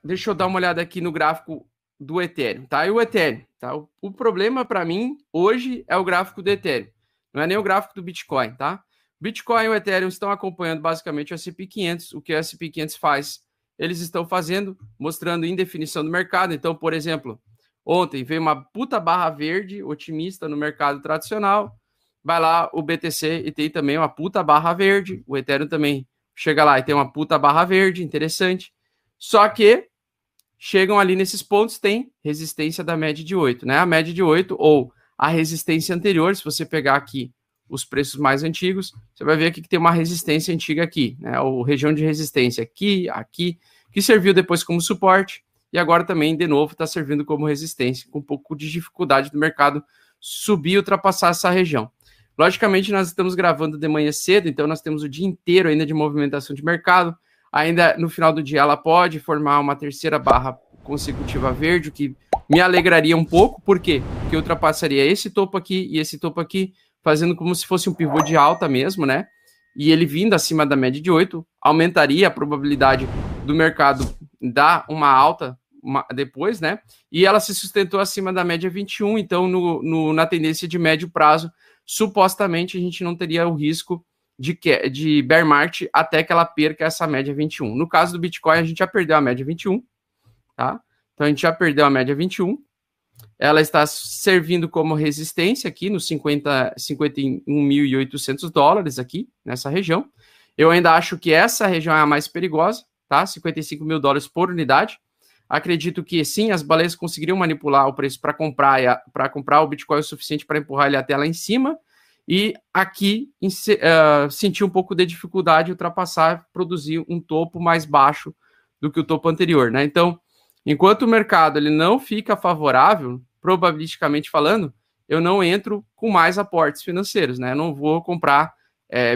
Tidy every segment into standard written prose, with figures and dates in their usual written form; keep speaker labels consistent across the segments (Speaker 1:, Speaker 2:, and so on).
Speaker 1: deixa eu dar uma olhada aqui no gráfico do Ethereum, tá? E o Ethereum, tá? O problema para mim hoje é o gráfico do Ethereum, não é nem o gráfico do Bitcoin, tá? Bitcoin e o Ethereum estão acompanhando basicamente o S&P 500. O que o S&P 500 faz? Eles estão fazendo, mostrando indefinição do mercado. Então, por exemplo, ontem veio uma puta barra verde otimista no mercado tradicional. Vai lá o BTC e tem também uma puta barra verde. O Ethereum também chega lá e tem uma puta barra verde, interessante. Só que chegam ali nesses pontos, tem resistência da média de 8, né? A média de 8 ou a resistência anterior, se você pegar aqui os preços mais antigos, você vai ver aqui que tem uma resistência antiga aqui, né? Ou região de resistência aqui, que serviu depois como suporte e agora também, de novo, está servindo como resistência, com um pouco de dificuldade do mercado subir e ultrapassar essa região. Logicamente, nós estamos gravando de manhã cedo, então nós temos o dia inteiro ainda de movimentação de mercado. Ainda no final do dia ela pode formar uma terceira barra consecutiva verde, o que me alegraria um pouco. Por quê? Porque ultrapassaria esse topo aqui e esse topo aqui, fazendo como se fosse um pivô de alta mesmo, né? E ele vindo acima da média de 8, aumentaria a probabilidade do mercado dar uma alta depois, né? E ela se sustentou acima da média 21, então na tendência de médio prazo, supostamente a gente não teria o risco de bear market até que ela perca essa média 21. No caso do Bitcoin, a gente já perdeu a média 21, tá? Então a gente já perdeu a média 21. Ela está servindo como resistência aqui nos 51.800 dólares aqui, nessa região. Eu ainda acho que essa região é a mais perigosa, tá? 55 mil dólares por unidade. Acredito que sim, as baleias conseguiriam manipular o preço para comprar o Bitcoin o suficiente para empurrar ele até lá em cima. E aqui sentir um pouco de dificuldade de ultrapassar, produzir um topo mais baixo do que o topo anterior, né? Então, enquanto o mercado ele não fica favorável, probabilisticamente falando, eu não entro com mais aportes financeiros, né? Eu não vou comprar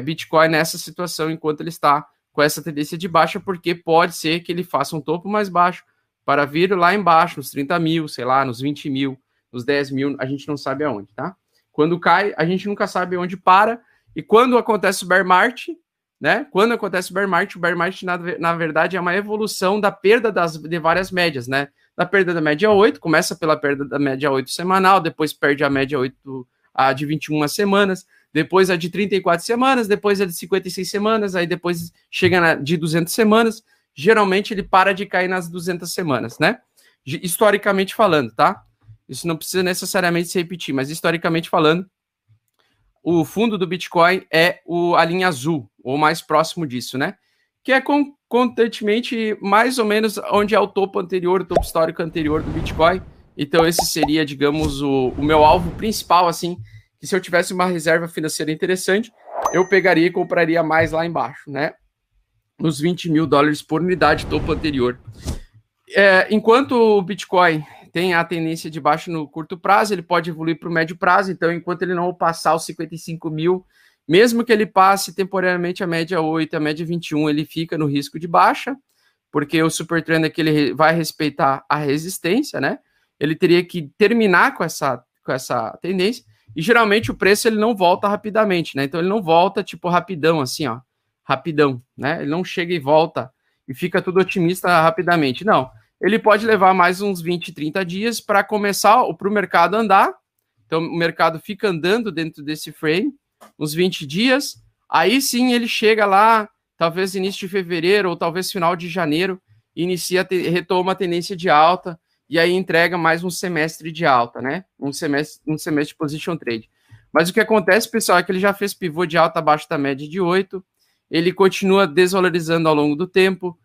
Speaker 1: Bitcoin nessa situação enquanto ele está com essa tendência de baixa, porque pode ser que ele faça um topo mais baixo para vir lá embaixo, nos 30 mil, sei lá, nos 20 mil, nos 10 mil, a gente não sabe aonde, tá? Quando cai, a gente nunca sabe onde para, e quando acontece o bear market, né? Quando acontece o bear market na verdade é uma evolução da perda de várias médias, né? Da perda da média 8, começa pela perda da média 8 semanal, depois perde a média 8 a de 21 semanas, depois a de 34 semanas, depois a de 56 semanas, aí depois chega na de 200 semanas, geralmente ele para de cair nas 200 semanas, né? Historicamente falando, tá? Isso não precisa necessariamente se repetir, mas historicamente falando, o fundo do Bitcoin é a linha azul, ou mais próximo disso, né? Que é constantemente mais ou menos onde é o topo anterior, o topo histórico anterior do Bitcoin. Então esse seria, digamos, o meu alvo principal, assim, que se eu tivesse uma reserva financeira interessante, eu pegaria e compraria mais lá embaixo, né? Nos 20 mil dólares por unidade, topo anterior. Enquanto o Bitcoin tem a tendência de baixo no curto prazo, ele pode evoluir para o médio prazo, então enquanto ele não passar os 55 mil, mesmo que ele passe temporariamente a média 8, a média 21, ele fica no risco de baixa, porque o super trend é que ele vai respeitar a resistência, né? Ele teria que terminar com essa tendência, e geralmente o preço ele não volta rapidamente, né? Então ele não volta tipo rapidão, assim, ó, rapidão, né? Ele não chega e volta e fica tudo otimista rapidamente, não. Ele pode levar mais uns 20, 30 dias para começar para o mercado andar. Então, o mercado fica andando dentro desse frame, uns 20 dias. Aí sim ele chega lá, talvez início de fevereiro ou talvez final de janeiro, retoma a tendência de alta e aí entrega mais um semestre de alta, né? Um semestre de position trade. Mas o que acontece, pessoal, é que ele já fez pivô de alta abaixo da média de 8, ele continua desvalorizando ao longo do tempo.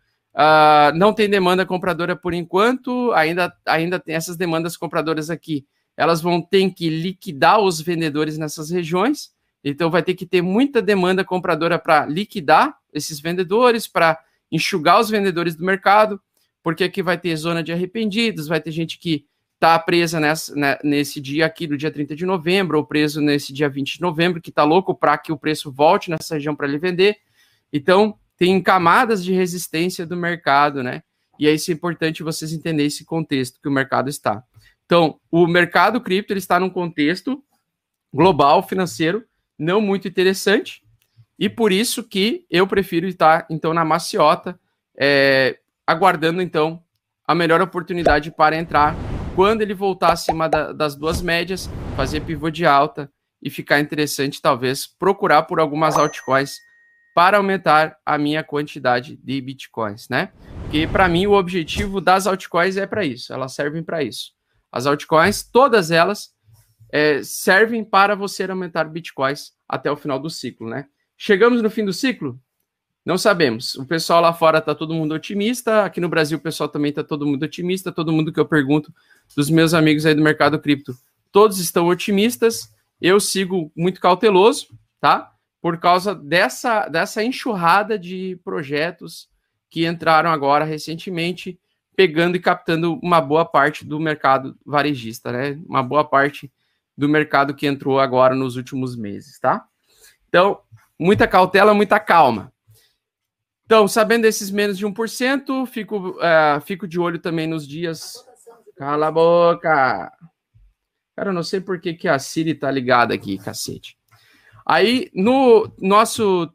Speaker 1: Não tem demanda compradora por enquanto, ainda tem essas demandas compradoras aqui. Elas vão ter que liquidar os vendedores nessas regiões, então vai ter que ter muita demanda compradora para liquidar esses vendedores, para enxugar os vendedores do mercado, porque aqui vai ter zona de arrependidos, vai ter gente que está presa nesse dia aqui, do dia 30 de novembro, ou preso nesse dia 20 de novembro, que está louco para que o preço volte nessa região para ele vender. Então, tem camadas de resistência do mercado, né? E é isso importante vocês entenderem esse contexto que o mercado está. Então, o mercado cripto ele está num contexto global, financeiro, não muito interessante, e por isso que eu prefiro estar, então, na maciota, aguardando, então, a melhor oportunidade para entrar quando ele voltar acima das duas médias, fazer pivô de alta e ficar interessante, talvez, procurar por algumas altcoins para aumentar a minha quantidade de bitcoins, né? Porque, para mim, o objetivo das altcoins é para isso, elas servem para isso. As altcoins, todas elas, servem para você aumentar bitcoins até o final do ciclo, né? Chegamos no fim do ciclo? Não sabemos. O pessoal lá fora está todo mundo otimista, aqui no Brasil o pessoal também está todo mundo otimista, todo mundo que eu pergunto dos meus amigos aí do mercado cripto, todos estão otimistas, eu sigo muito cauteloso, tá? Por causa dessa enxurrada de projetos que entraram agora recentemente, pegando e captando uma boa parte do mercado varejista, né? Uma boa parte do mercado que entrou agora nos últimos meses, tá? Então, muita cautela, muita calma. Então, sabendo desses menos de 1%, fico de olho também nos dias... Cala a boca! Cara, eu não sei por que a Siri tá ligada aqui, cacete. Aí, nos nossos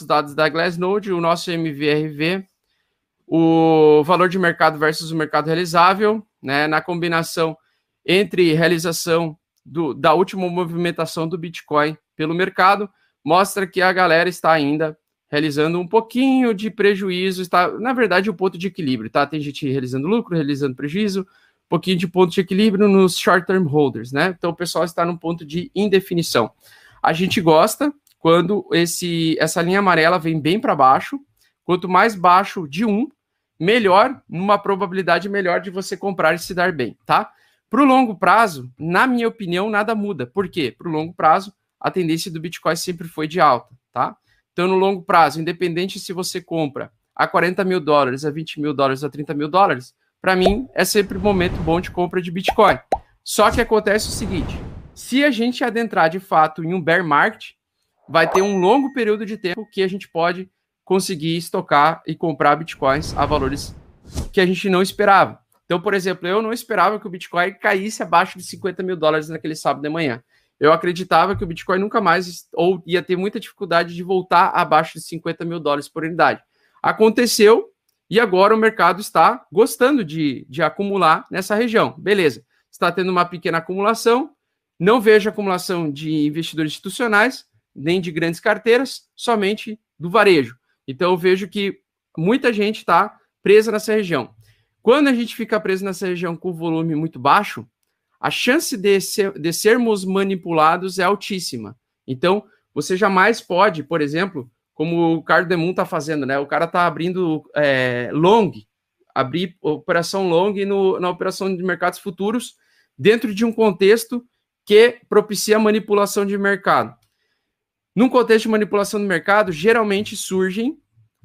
Speaker 1: dados da Glassnode, o nosso MVRV, o valor de mercado versus o mercado realizável, né, na combinação entre realização da última movimentação do Bitcoin pelo mercado, mostra que a galera está ainda realizando um pouquinho de prejuízo, está, na verdade, o ponto de equilíbrio, tá? Tem gente realizando lucro, realizando prejuízo, um pouquinho de ponto de equilíbrio nos short-term holders, né? Então, o pessoal está num ponto de indefinição. A gente gosta quando essa linha amarela vem bem para baixo, quanto mais baixo de 1, melhor, numa probabilidade melhor de você comprar e se dar bem, tá? Para o longo prazo, na minha opinião, nada muda. Por quê? Para o longo prazo, a tendência do Bitcoin sempre foi de alta, tá? Então, no longo prazo, independente se você compra a 40 mil dólares, a 20 mil dólares, a 30 mil dólares, para mim é sempre um momento bom de compra de Bitcoin. Só que acontece o seguinte, se a gente adentrar de fato em um bear market, vai ter um longo período de tempo que a gente pode conseguir estocar e comprar Bitcoins a valores que a gente não esperava. Então, por exemplo, eu não esperava que o Bitcoin caísse abaixo de 50 mil dólares naquele sábado de manhã. Eu acreditava que o Bitcoin nunca mais, ou ia ter muita dificuldade de voltar abaixo de 50 mil dólares por unidade. Aconteceu, e agora o mercado está gostando de acumular nessa região. Beleza, está tendo uma pequena acumulação, não vejo acumulação de investidores institucionais, nem de grandes carteiras, somente do varejo. Então eu vejo que muita gente está presa nessa região. Quando a gente fica preso nessa região com volume muito baixo, a chance de sermos manipulados é altíssima. Então, você jamais pode, por exemplo, como o Carlo Demon está fazendo, né? O cara está abrindo abrir operação long na operação de mercados futuros dentro de um contexto que propicia manipulação de mercado. Num contexto de manipulação do mercado, geralmente surgem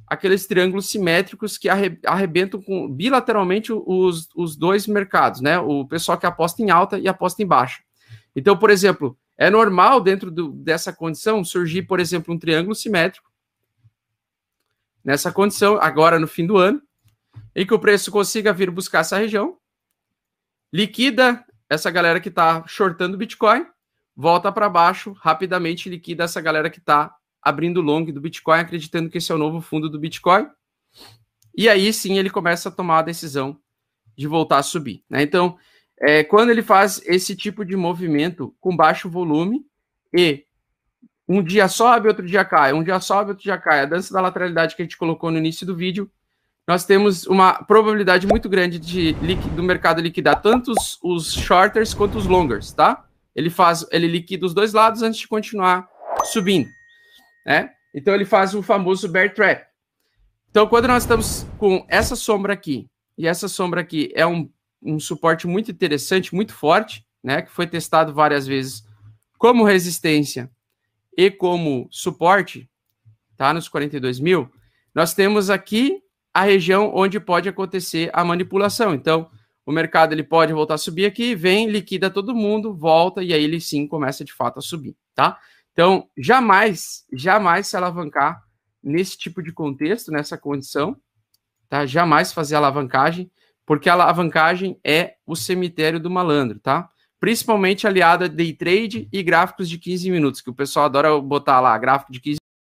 Speaker 1: aqueles triângulos simétricos que arrebentam bilateralmente os dois mercados, né? O pessoal que aposta em alta e aposta em baixa. Então, por exemplo, é normal dentro dessa condição surgir, por exemplo, um triângulo simétrico nessa condição, agora no fim do ano, em que o preço consiga vir buscar essa região, liquida essa galera que está shortando o Bitcoin, volta para baixo, rapidamente liquida essa galera que está abrindo long do Bitcoin, acreditando que esse é o novo fundo do Bitcoin. E aí sim ele começa a tomar a decisão de voltar a subir, né? Então, quando ele faz esse tipo de movimento com baixo volume e um dia sobe, outro dia cai, um dia sobe, outro dia cai, a dança da lateralidade que a gente colocou no início do vídeo, nós temos uma probabilidade muito grande do mercado liquidar tanto os shorters quanto os longers, tá? Ele liquida os dois lados antes de continuar subindo, né? Então ele faz o famoso bear trap. Então quando nós estamos com essa sombra aqui, e essa sombra aqui é um suporte muito interessante, muito forte, né? Que foi testado várias vezes como resistência e como suporte, tá? Nos 42 mil, nós temos aqui a região onde pode acontecer a manipulação. Então, o mercado ele pode voltar a subir aqui, vem, liquida todo mundo, volta, e aí ele sim começa de fato a subir, tá? Então, jamais se alavancar nesse tipo de contexto, nessa condição, tá? Jamais fazer alavancagem, porque a alavancagem é o cemitério do malandro, tá? Principalmente aliado a day trade e gráficos de 15 minutos, que o pessoal adora botar lá, gráfico de 15